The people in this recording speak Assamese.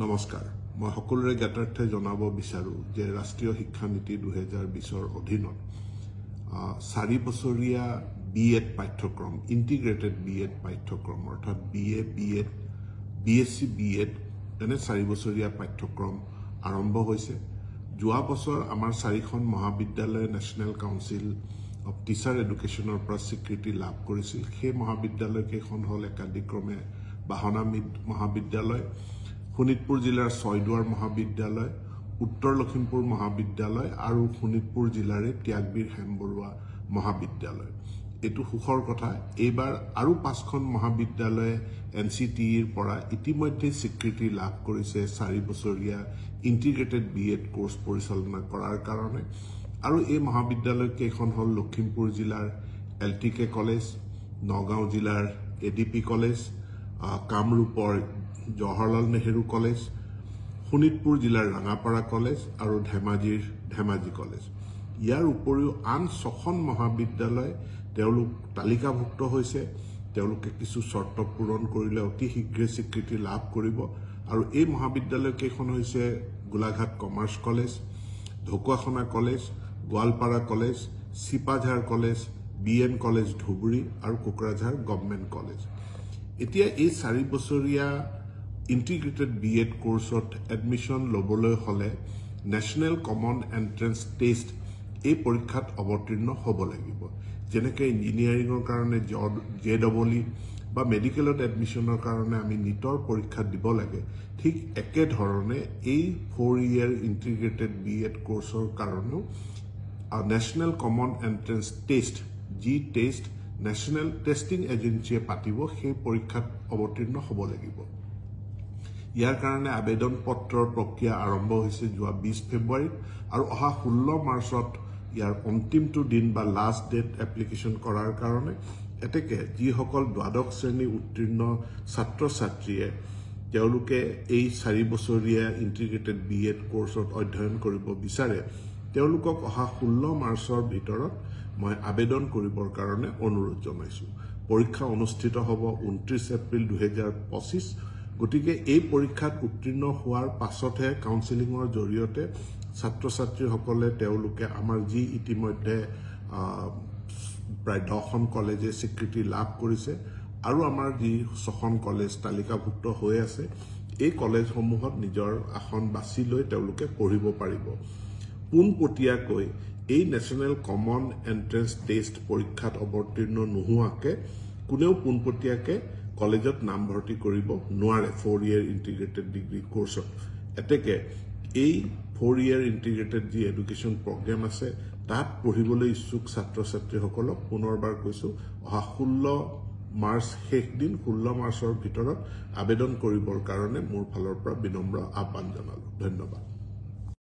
নমস্কাৰ মই সকলোৰে জ্ঞাতাৰ্থে জনাব বিচাৰো যে ৰাষ্ট্ৰীয় শিক্ষা নীতি 2020ৰ অধীনত 4 বছৰীয়া বিএড পাঠ্যক্ৰম ইন্টিগ্ৰেটেড বিএড পাঠ্যক্ৰম অৰ্থাৎ বিএ বিএড বিএসসি বিএড এনে 4 বছৰীয়া পাঠ্যক্ৰম আৰম্ভ হৈছে যোৱা বছৰ আমাৰ 4খন মহাবিদ্যালয় নেশনেল কাউন্সিল অফ টিচাৰ এডুকেশ্যনৰ পৰা স্বীকৃতি লাভ কৰিছিল সেই মহাবিদ্যালয় কেইখন হল একাধিক্ৰমে বাহনা মহাবিদ্যালয় শোণিতপুৰ জিলাৰ ছয়দুৱাৰ মহাবিদ্যালয় উত্তৰ লখিমপুৰ মহাবিদ্যালয় আৰু শোণিতপুৰ জিলাৰ ত্যাগবীৰ হেমবৰুৱা মহাবিদ্যালয় এটো সুখৰ কথা এইবাৰ আৰু 5খন মহাবিদ্যালয়ে এনসিটিৰ পৰা ইতিমধ্যে স্বীকৃতি লাভ কৰিছে 4 বছৰীয়া ইন্টিগ্ৰেটেড বিএড কোৰ্স পৰিচালনা কৰাৰ কাৰণে আৰু এই মহাবিদ্যালয় কেইখন হল লখিমপুৰ জিলাৰ এলটিকে কলেজ নগাঁও জিলাৰ এডিপি কলেজ কামৰূপৰ জৱাহৰলাল নেহেৰু কলেজ শোণিতপুৰ জিলাৰ ৰাঙাপাৰা কলেজ আৰু ধেমাজিৰ ধেমাজি কলেজ ইয়াৰ উপৰিও আন 6খন মহাবিদ্যালয় তেওঁলোক তালিকাভুক্ত হৈছে তেওঁলোকে কিছু শৰ্ত পূৰণ কৰিলে অতি শীঘ্ৰে স্বীকৃতি লাভ কৰিব আৰু এই মহাবিদ্যালয় কেইখন হৈছে Golaghat commerce college Dhakuakhana college Goalpara college Sipajhar college BN college Dhubri আৰু কোকৰাঝাৰ গভৰ্ণমেণ্ট কলেজ এতিয়া এই 4 বছৰীয়া ইন্টিগ্ৰেটেড বিএড কোৰ্সত এডমিশন লবলৈ হলে নেশনেল কমন এন্ট্ৰেন্স টেষ্ট এই পৰীক্ষাত অৱতীৰ্ণ হ'ব লাগিব যেনেকৈ ইঞ্জিনিয়াৰিংৰ কাৰণে জেডবলি বা মেডিকেলত এডমিশনৰ কাৰণে আমি নিটৰ পৰীক্ষা দিব লাগে ঠিক একে ধৰণে এই 4 ইয়াৰ ইন্টিগ্ৰেটেড বিএড কোৰ্সৰ কাৰণেও national common entrance test G test national testing এজেন্সিয়ে পাতিব সেই পৰীক্ষাত অৱতীৰ্ণ হ'ব লাগিব ইয়াৰ কাৰণে আবেদন পত্ৰৰ প্ৰক্ৰিয়া আৰম্ভ হৈছে যোৱা 20 ফেব্ৰুৱাৰীত আৰু অহা 16 মাৰ্চত ইয়াৰ অন্তিমটো দিন বা লাষ্ট ডেট এপ্লিকেশন কৰাৰ কাৰণে এতেকে যিসকল দ্বাদশ শ্ৰেণী উত্তীৰ্ণ ছাত্ৰ ছাত্ৰীয়ে তেওঁলোকে এই 4 বছৰীয়া ইন্টিগ্ৰেটেড বিএড কোৰ্সত অধ্যয়ন কৰিব বিচাৰে তেওঁলোকক অহা 16 মাৰ্চৰ ভিতৰত মই আবেদন কৰিবৰ কাৰণে অনুৰোধ জনাইছো পৰীক্ষা অনুষ্ঠিত হ'ব 29 এপ্ৰিল 2025 গতিকে এই পৰীক্ষাত উত্তীৰ্ণ হোৱাৰ পাছতহে কাউন্সেলিংৰ জৰিয়তে ছাত্ৰ ছাত্ৰীসকলে তেওঁলোকে আমাৰ যি ইতিমধ্যে প্ৰায় 10খন কলেজে স্বীকৃতি লাভ কৰিছে আৰু আমাৰ যি 6খন কলেজ তালিকাভুক্ত হৈ আছে এই কলেজসমূহত নিজৰ আসন বাছি লৈ তেওঁলোকে পঢ়িব পাৰিব পোনপটীয়াকৈ এই নেশনেল কমন এন্ট্ৰেন্স টেষ্ট পৰীক্ষাত অৱতীৰ্ণ নোহোৱাকে কোনেও পোনপটীয়াকে কলেজত নাম ভৰ্তি কৰিব নোৱাৰে 4 ইয়াৰ ইন্টিগ্ৰেটেড ডিগ্ৰী কোৰ্সত এতেকে এই 4 ইয়াৰ ইন্টিগ্ৰেটেড যি এডুকেশ্যন প্ৰগ্ৰাম আছে তাত পঢ়িবলৈ ইচ্ছুক ছাত্ৰ ছাত্ৰীসকলক পুনৰবাৰ কৈছো অহা 16 মাৰ্চ শেষ দিন 16 মাৰ্চৰ ভিতৰত আবেদন কৰিবৰ কাৰণে মোৰ ফালৰ পৰা বিনম্ৰ আহ্বান জনালো ধন্যবাদ